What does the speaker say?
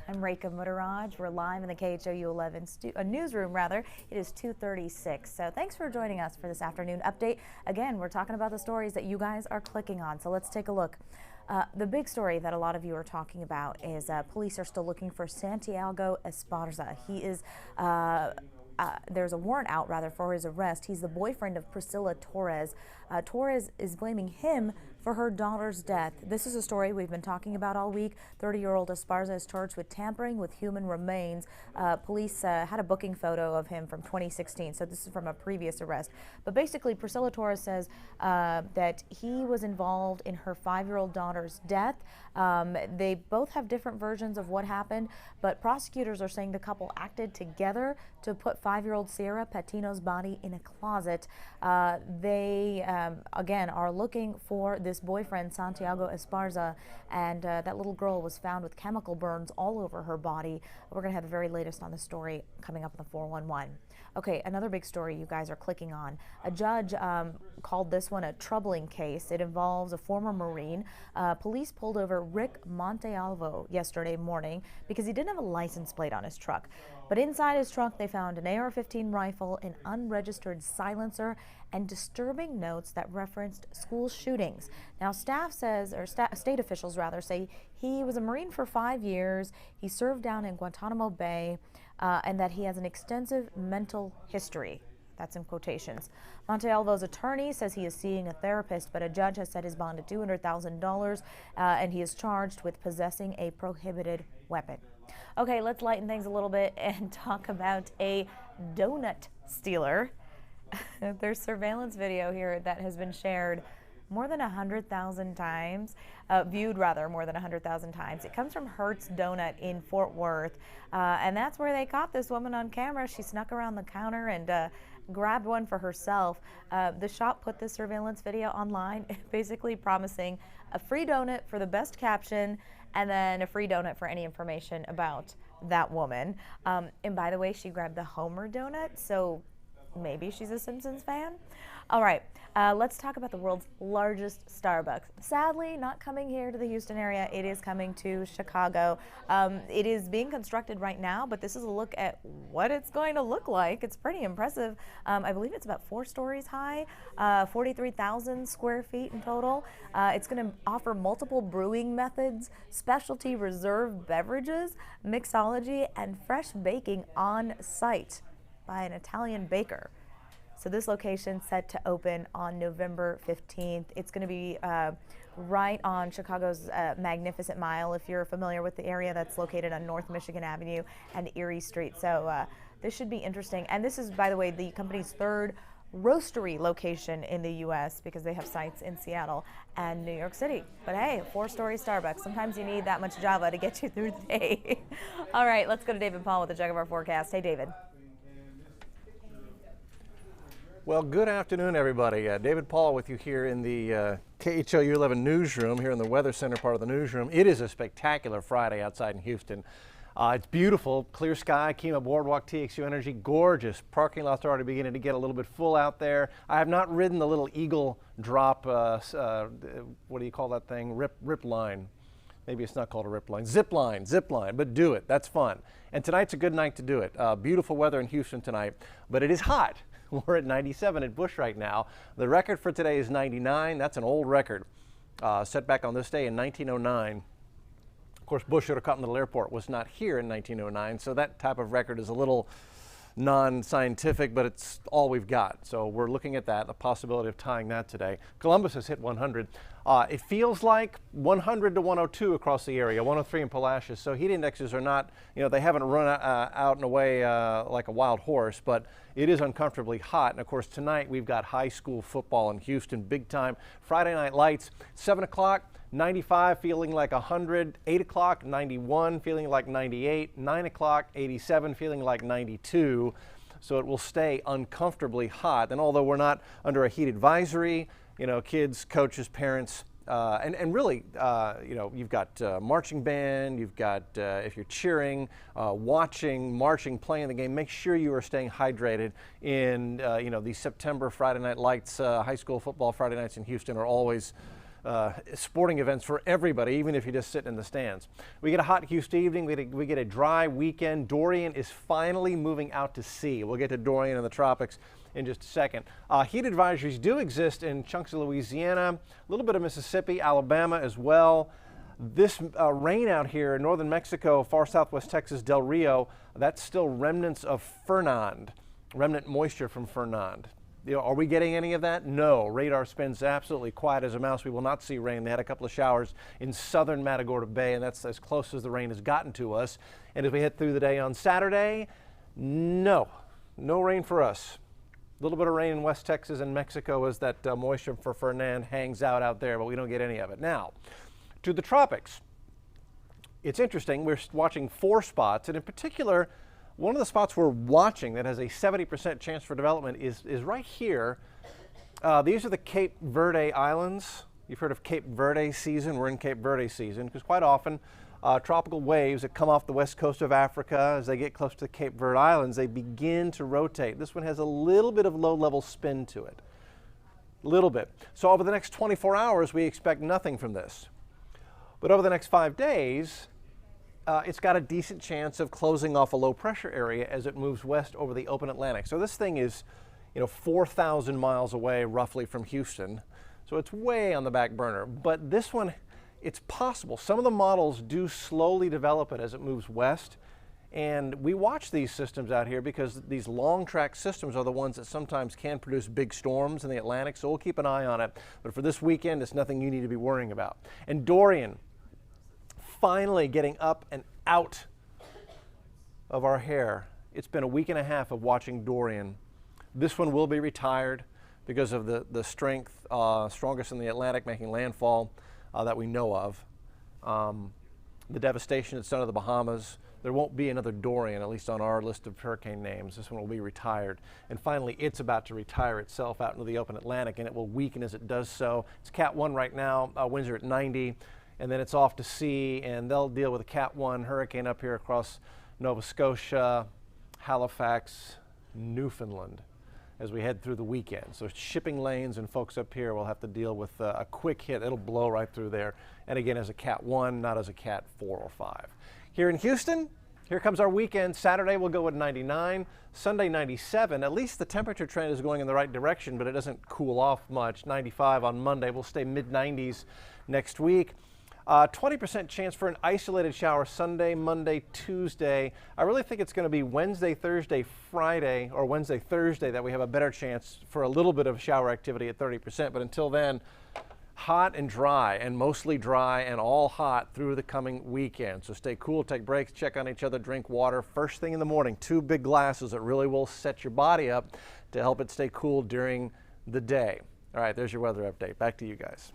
I'm Reka Mutteraj. We're live in the KHOU 11 newsroom, It is 2:36. So thanks for joining us for this afternoon update. Again, we're talking about the stories that you guys are clicking on. So let's take a look. The big story that a lot of you are talking about is police are still looking for Santiago Esparza. He is there's a warrant out for his arrest. He's the boyfriend of Priscilla Torres. Torres is blaming him for her daughter's death. This is a story we've been talking about all week. 30-year-old Esparza is charged with tampering with human remains. Police had a booking photo of him from 2016, so this is from a previous arrest. But basically, Priscilla Torres says that he was involved in her 5-year-old daughter's death. They both have different versions of what happened, but prosecutors are saying the couple acted together to put 5-year-old Sierra Patino's body in a closet. They, again, are looking for this boyfriend, Santiago Esparza, and that little girl was found with chemical burns all over her body. We're going to have the very latest on the story coming up in the 411. Okay, another big story you guys are clicking on. A judge called this one a troubling case. It involves a former Marine. Police pulled over Rick Montealvo yesterday morning because he didn't have a license plate on his truck. But inside his truck, they found an AR-15 rifle, an unregistered silencer, and disturbing notes that referenced school shootings. Now, state officials say he was a Marine for 5 years. He served down in Guantanamo Bay, and that he has an extensive mental history. That's in quotations. Montealvo's attorney says he is seeing a therapist, but a judge has set his bond at $200,000, and he is charged with possessing a prohibited weapon. Okay, let's lighten things a little bit and talk about a donut stealer. There's surveillance video here that has been shared more than 100,000 times, viewed more than 100,000 times. It comes from Hertz Donut in Fort Worth, and that's where they caught this woman on camera. She snuck around the counter and grabbed one for herself. The shop put this surveillance video online, basically promising a free donut for the best caption and then a free donut for any information about that woman. And by the way, she grabbed the Homer donut, so maybe she's a Simpsons fan. All right, let's talk about the world's largest Starbucks. Sadly, not coming here to the Houston area. It is coming to Chicago. It is being constructed right now, but this is a look at what it's going to look like. It's pretty impressive. I believe it's about 4 stories high, 43,000 square feet in total. It's going to offer multiple brewing methods, specialty reserve beverages, mixology, and fresh baking on site by an Italian baker. So this location set to open on November 15th. It's going to be right on Chicago's Magnificent Mile, if you're familiar with the area. That's located on North Michigan Avenue and Erie Street. So this should be interesting. And this is, by the way, the company's 3rd roastery location in the U.S. because they have sites in Seattle and New York City. But hey, a 4-story Starbucks. Sometimes you need that much Java to get you through the day. All right, let's go to David Paul with a check of our forecast. Hey, David. Well, good afternoon, everybody. David Paul with you here in the KHOU 11 newsroom, here in the Weather Center part of the newsroom. It is a spectacular Friday outside in Houston. It's beautiful, clear sky, Kima Boardwalk, TXU Energy, gorgeous. Parking lots are already beginning to get a little bit full out there. I have not ridden the little Eagle drop, what do you call that thing? Rip line. Maybe it's not called a rip line. Zip line, but do it. That's fun. And tonight's a good night to do it. Beautiful weather in Houston tonight, but it is hot. We're at 97 at Bush right now. The record for today is 99. That's an old record set back on this day in 1909. Of course, Bush Intercontinental Airport was not here in 1909, so that type of record is a little non-scientific, but it's all we've got. So we're looking at that, the possibility of tying that today. Columbus has hit 100. It feels like 100 to 102 across the area, 103 in Palacios. So heat indexes are not, they haven't run out and away like a wild horse, but it is uncomfortably hot. And of course, tonight we've got high school football in Houston, big time. Friday night lights, 7 o'clock. 95, feeling like 100, 8 o'clock, 91, feeling like 98, 9 o'clock, 87, feeling like 92. So it will stay uncomfortably hot. And although we're not under a heat advisory, kids, coaches, parents, and really, you've got marching band, you've got, if you're cheering, watching, marching, playing the game, make sure you are staying hydrated in, these September Friday night lights. High school football Friday nights in Houston are always sporting events for everybody, even if you just sit in the stands. We get a hot Houston evening. We get a dry weekend. Dorian is finally moving out to sea. We'll get to Dorian in the tropics in just a second. Heat advisories do exist in chunks of Louisiana, a little bit of Mississippi, Alabama as well. This rain out here in northern Mexico, far southwest Texas, Del Rio, that's still remnants of Fernand, remnant moisture from Fernand. Are we getting any of that? No. Radar spins absolutely quiet as a mouse. We will not see rain. They had a couple of showers in southern Matagorda Bay, and that's as close as the rain has gotten to us. And as we head through the day on Saturday, no rain for us. A little bit of rain in West Texas and Mexico as that moisture for Fernand hangs out there, but we don't get any of it. Now, to the tropics. It's interesting. We're watching 4 spots, and in particular, one of the spots we're watching that has a 70% chance for development is right here. These are the Cape Verde Islands. You've heard of Cape Verde season. We're in Cape Verde season because quite often tropical waves that come off the west coast of Africa, as they get close to the Cape Verde Islands, they begin to rotate. This one has a little bit of low-level spin to it. A little bit. So over the next 24 hours, we expect nothing from this. But over the next 5 days, it's got a decent chance of closing off a low pressure area as it moves west over the open Atlantic. So this thing is, 4,000 miles away roughly from Houston. So it's way on the back burner. But this one, it's possible. Some of the models do slowly develop it as it moves west. And we watch these systems out here because these long track systems are the ones that sometimes can produce big storms in the Atlantic. So we'll keep an eye on it. But for this weekend, it's nothing you need to be worrying about. And Dorian, finally getting up and out of our hair. It's been a week and a half of watching Dorian. This one will be retired because of the strength, strongest in the Atlantic making landfall that we know of. The devastation that's done to the Bahamas. There won't be another Dorian, at least on our list of hurricane names. This one will be retired. And finally, it's about to retire itself out into the open Atlantic, and it will weaken as it does so. It's Cat 1 right now. Winds are at 90. And then it's off to sea, and they'll deal with a Cat 1 hurricane up here across Nova Scotia, Halifax, Newfoundland as we head through the weekend. So shipping lanes and folks up here will have to deal with a quick hit. It'll blow right through there. And again, as a Cat 1, not as a Cat 4 or 5. Here in Houston, here comes our weekend. Saturday we'll go at 99, Sunday 97. At least the temperature trend is going in the right direction, but it doesn't cool off much. 95 on Monday. We'll stay mid-90s next week. 20% chance for an isolated shower Sunday, Monday, Tuesday. I really think it's going to be Wednesday, Thursday, Friday, or Wednesday, Thursday that we have a better chance for a little bit of shower activity at 30%. But until then, hot and dry, and mostly dry and all hot through the coming weekend. So stay cool, take breaks, check on each other, drink water. First thing in the morning, 2 big glasses that really will set your body up to help it stay cool during the day. All right, there's your weather update. Back to you guys.